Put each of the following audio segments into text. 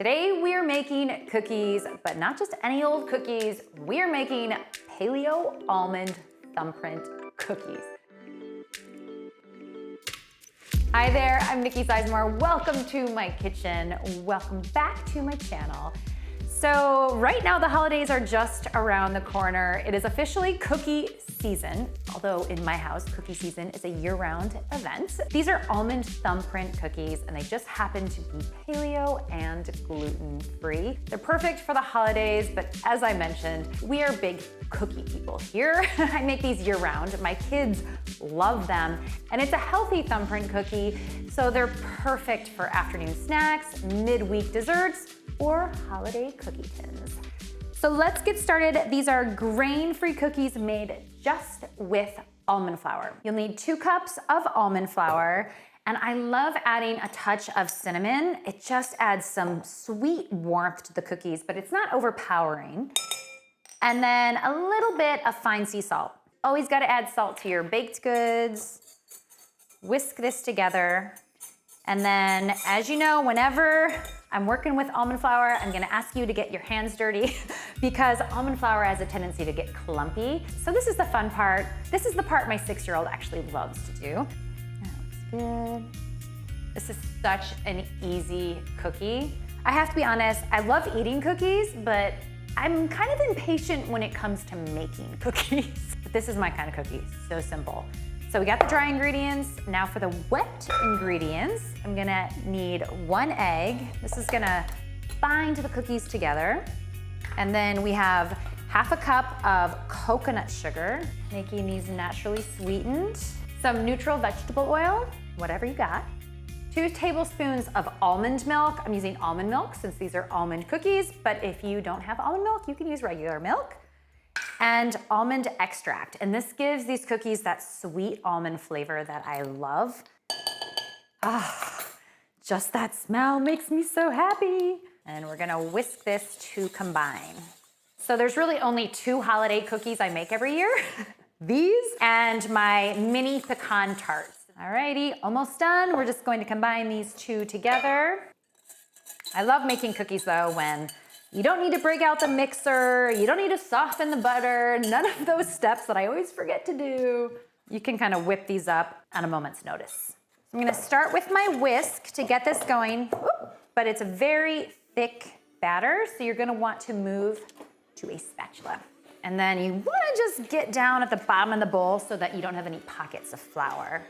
Today we are making cookies, but not just any old cookies. We are making Paleo Almond Thumbprint cookies. Hi there, I'm Nikki Sizemore. Welcome to my kitchen. Welcome back to my channel. So right now the holidays are just around the corner. It is officially cookie season, although in my house, cookie season is a year-round event. These are Almond Thumbprint cookies, and they just happen to be paleo and gluten-free. They're perfect for the holidays, but as I mentioned, we are big cookie people here. I make these year-round. My kids love them, and it's a healthy thumbprint cookie, so they're perfect for afternoon snacks, midweek desserts, or holiday cookie tins. So let's get started. These are grain-free cookies made just with almond flour. You'll need 2 cups of almond flour, and I love adding a touch of cinnamon. It just adds some sweet warmth to the cookies, but it's not overpowering. And then a little bit of fine sea salt. Always gotta add salt to your baked goods. Whisk this together. And then, as you know, whenever I'm working with almond flour, I'm gonna ask you to get your hands dirty because almond flour has a tendency to get clumpy. So this is the fun part. This is the part my 6-year-old actually loves to do. That looks good. This is such an easy cookie. I have to be honest, I love eating cookies, but I'm kind of impatient when it comes to making cookies. But this is my kind of cookie, so simple. So we got the dry ingredients. Now for the wet ingredients, I'm gonna need 1 egg. This is gonna bind the cookies together. And then we have 1/2 cup of coconut sugar, making these naturally sweetened. Some neutral vegetable oil, whatever you got. 2 tablespoons of almond milk. I'm using almond milk since these are almond cookies, but if you don't have almond milk, you can use regular milk. And almond extract. And this gives these cookies that sweet almond flavor that I love. Ah, just that smell makes me so happy. And we're gonna whisk this to combine. So there's really only 2 holiday cookies I make every year. These and my mini pecan tarts. Alrighty, almost done. We're just going to combine these 2 together. I love making cookies though when you don't need to break out the mixer, you don't need to soften the butter, none of those steps that I always forget to do. You can kind of whip these up on a moment's notice. So I'm gonna start with my whisk to get this going, but it's a very thick batter, so you're gonna want to move to a spatula. And then you wanna just get down at the bottom of the bowl so that you don't have any pockets of flour.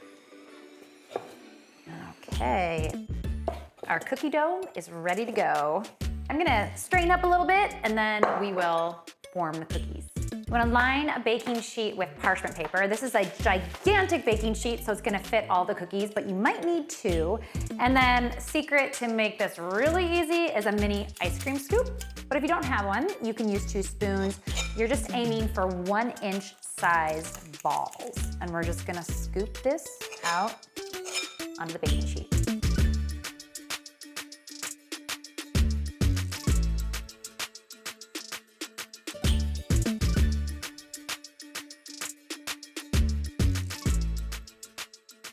Okay, our cookie dough is ready to go. I'm gonna strain up a little bit and then we will form the cookies. I'm gonna line a baking sheet with parchment paper. This is a gigantic baking sheet, so it's gonna fit all the cookies, but you might need 2. And then secret to make this really easy is a mini ice cream scoop. But if you don't have one, you can use 2 spoons. You're just aiming for 1-inch sized balls. And we're just gonna scoop this out onto the baking sheet.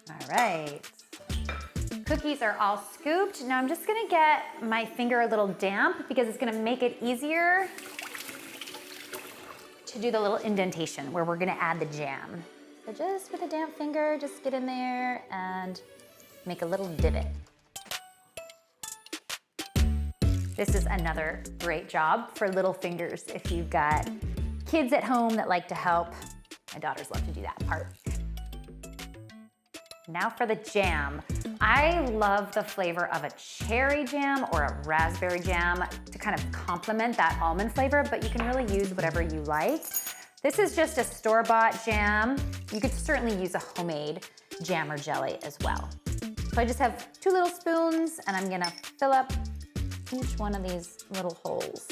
All right, cookies are all scooped. Now I'm just gonna get my finger a little damp because it's gonna make it easier to do the little indentation where we're gonna add the jam. So just with a damp finger, just get in there and make a little divot. This is another great job for little fingers if you've got kids at home that like to help. My daughters love to do that part. Now for the jam. I love the flavor of a cherry jam or a raspberry jam to kind of complement that almond flavor, but you can really use whatever you like. This is just a store-bought jam. You could certainly use a homemade jam or jelly as well. So I just have 2 little spoons and I'm gonna fill up each one of these little holes.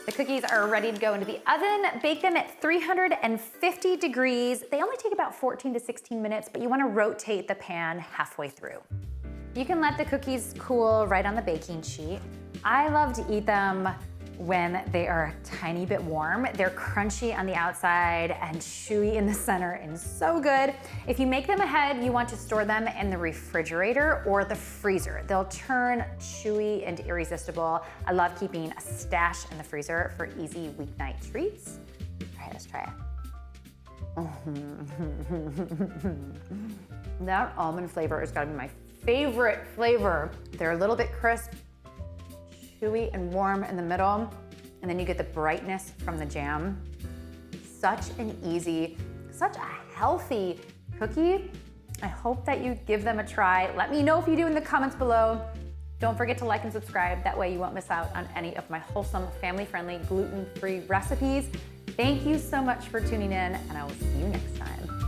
The cookies are ready to go into the oven. Bake them at 350 degrees. They only take about 14 to 16 minutes, but you wanna rotate the pan halfway through. You can let the cookies cool right on the baking sheet. I love to eat them when they are a tiny bit warm. They're crunchy on the outside and chewy in the center and so good. If you make them ahead, you want to store them in the refrigerator or the freezer. They'll turn chewy and irresistible. I love keeping a stash in the freezer for easy weeknight treats. All right, let's try it. That almond flavor is gotta be my favorite flavor. They're a little bit crisp, chewy and warm in the middle, and then you get the brightness from the jam. Such an easy, such a healthy cookie. I hope that you give them a try. Let me know if you do in the comments below. Don't forget to like and subscribe. That way you won't miss out on any of my wholesome, family-friendly, gluten-free recipes. Thank you so much for tuning in, and I will see you next time.